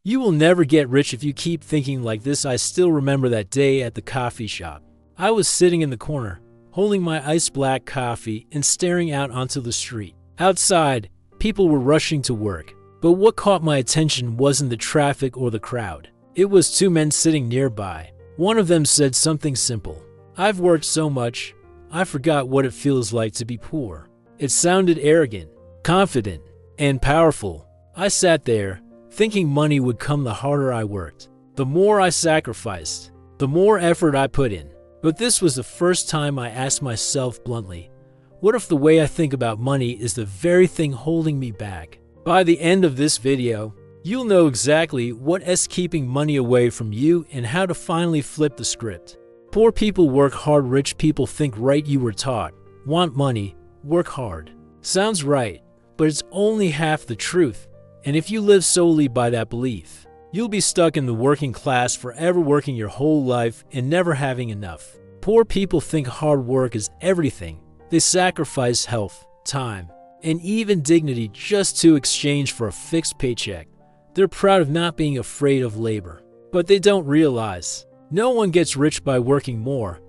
You will never get rich if you keep thinking like this. I still remember that day at the coffee shop. I was sitting in the corner, holding my ice black coffee and staring out onto the street. Outside, people were rushing to work. But what caught my attention wasn't the traffic or the crowd. It was two men sitting nearby. One of them said something simple. "I've worked so much, I forgot what it feels like to be poor." It sounded arrogant, confident, and powerful. I sat there, thinking money would come the harder I worked. The more I sacrificed, the more effort I put in. But this was the first time I asked myself bluntly, what if the way I think about money is the very thing holding me back? By the end of this video, you'll know exactly what is keeping money away from you and how to finally flip the script. Poor people work hard, rich people think right. You were taught, want money, work hard. Sounds right, but it's only half the truth. And if you live solely by that belief, you'll be stuck in the working class forever, working your whole life and never having enough. Poor people think hard work is everything. They sacrifice health, time, and even dignity just to exchange for a fixed paycheck. They're proud of not being afraid of labor. But they don't realize, no one gets rich by working more.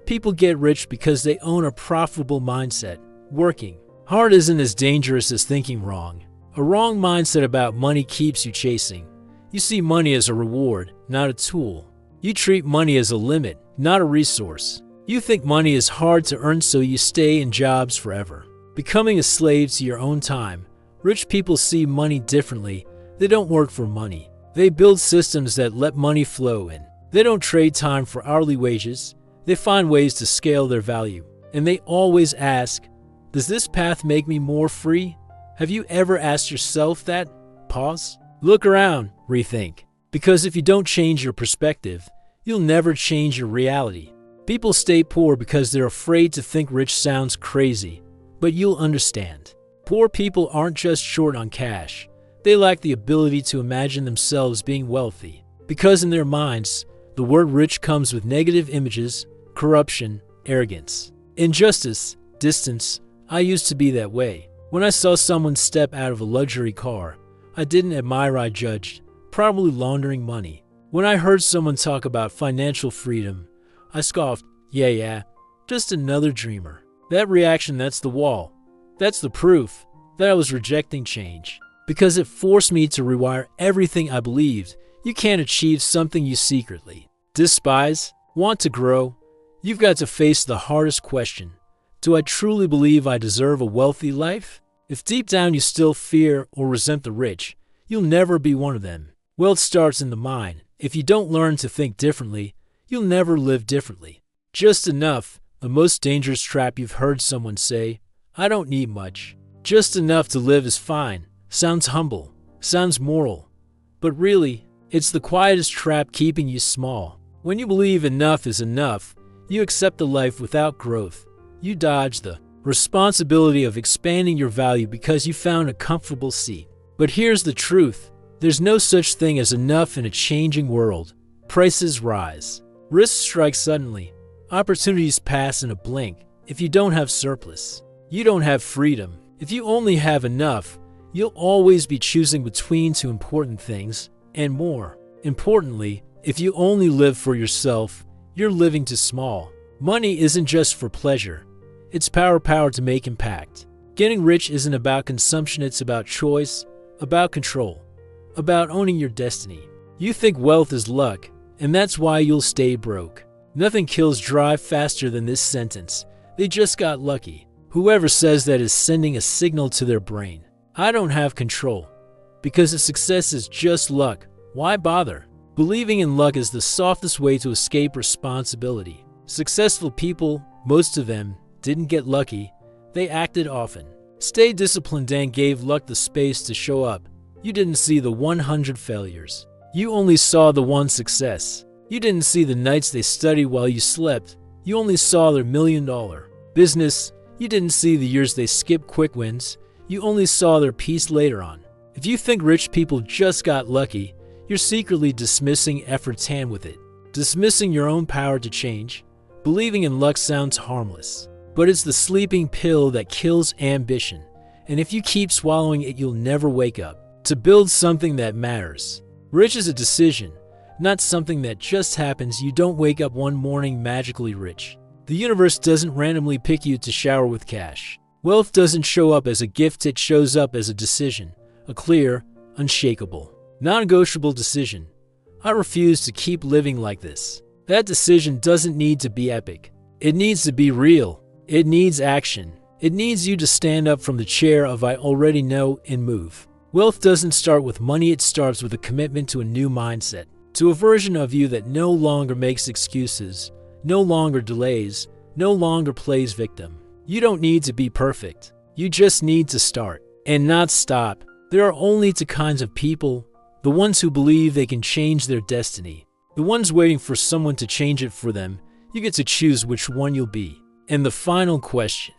People get rich because they own a profitable mindset. Working hard isn't as dangerous as thinking wrong. A wrong mindset about money keeps you chasing. You see money as a reward, not a tool. You treat money as a limit, not a resource. You think money is hard to earn, so you stay in jobs forever, becoming a slave to your own time. Rich people see money differently. They don't work for money. They build systems that let money flow in. They don't trade time for hourly wages. They find ways to scale their value. And they always ask, does this path make me more free? Have you ever asked yourself that? Pause. Look around. Rethink. Because if you don't change your perspective, you'll never change your reality. People stay poor because they're afraid to think rich. Sounds crazy, but you'll understand. Poor people aren't just short on cash. They lack the ability to imagine themselves being wealthy. Because in their minds, the word rich comes with negative images, corruption, arrogance, injustice, distance. I used to be that way. When I saw someone step out of a luxury car, I didn't admire, I judged, probably laundering money. When I heard someone talk about financial freedom, I scoffed, yeah, just another dreamer. That reaction, that's the wall. That's the proof that I was rejecting change. Because it forced me to rewire everything I believed. You can't achieve something you secretly despise, want to grow. You've got to face the hardest question. Do I truly believe I deserve a wealthy life? If deep down you still fear or resent the rich, you'll never be one of them. Wealth starts in the mind. If you don't learn to think differently, you'll never live differently. Just enough, the most dangerous trap. You've heard someone say, I don't need much. Just enough to live is fine. Sounds humble, sounds moral. But really, it's the quietest trap keeping you small. When you believe enough is enough, you accept a life without growth. You dodge the responsibility of expanding your value because you found a comfortable seat. But here's the truth. There's no such thing as enough in a changing world. Prices rise. Risks strike suddenly. Opportunities pass in a blink. If you don't have surplus, you don't have freedom. If you only have enough, you'll always be choosing between two important things, and more importantly, if you only live for yourself, you're living too small. Money isn't just for pleasure. It's power to make impact. Getting rich isn't about consumption, it's about choice, about control, about owning your destiny. You think wealth is luck, and that's why you'll stay broke. Nothing kills drive faster than this sentence. They just got lucky. Whoever says that is sending a signal to their brain. I don't have control. Because if success is just luck, why bother? Believing in luck is the softest way to escape responsibility. Successful people, most of them, didn't get lucky. They acted often. Stay disciplined and gave luck the space to show up. You didn't see the 100 failures. You only saw the one success. You didn't see the nights they studied while you slept. You only saw their $1 million business. You didn't see the years they skipped quick wins. You only saw their peace later on. If you think rich people just got lucky, you're secretly dismissing effort's hand with it. Dismissing your own power to change. Believing in luck sounds harmless, but it's the sleeping pill that kills ambition. And if you keep swallowing it, you'll never wake up. To build something that matters, Rich is a decision, not something that just happens. You don't wake up one morning magically rich. The universe doesn't randomly pick you to shower with cash. Wealth doesn't show up as a gift, it shows up as a decision, a clear, unshakable, non-negotiable decision. I refuse to keep living like this. That decision doesn't need to be epic. It needs to be real. It needs action. It needs you to stand up from the chair of I already know and move. Wealth doesn't start with money, it starts with a commitment to a new mindset, to a version of you that no longer makes excuses, no longer delays, no longer plays victim. You don't need to be perfect. You just need to start and not stop. There are only two kinds of people: the ones who believe they can change their destiny, the ones waiting for someone to change it for them. You get to choose which one you'll be. And the final question: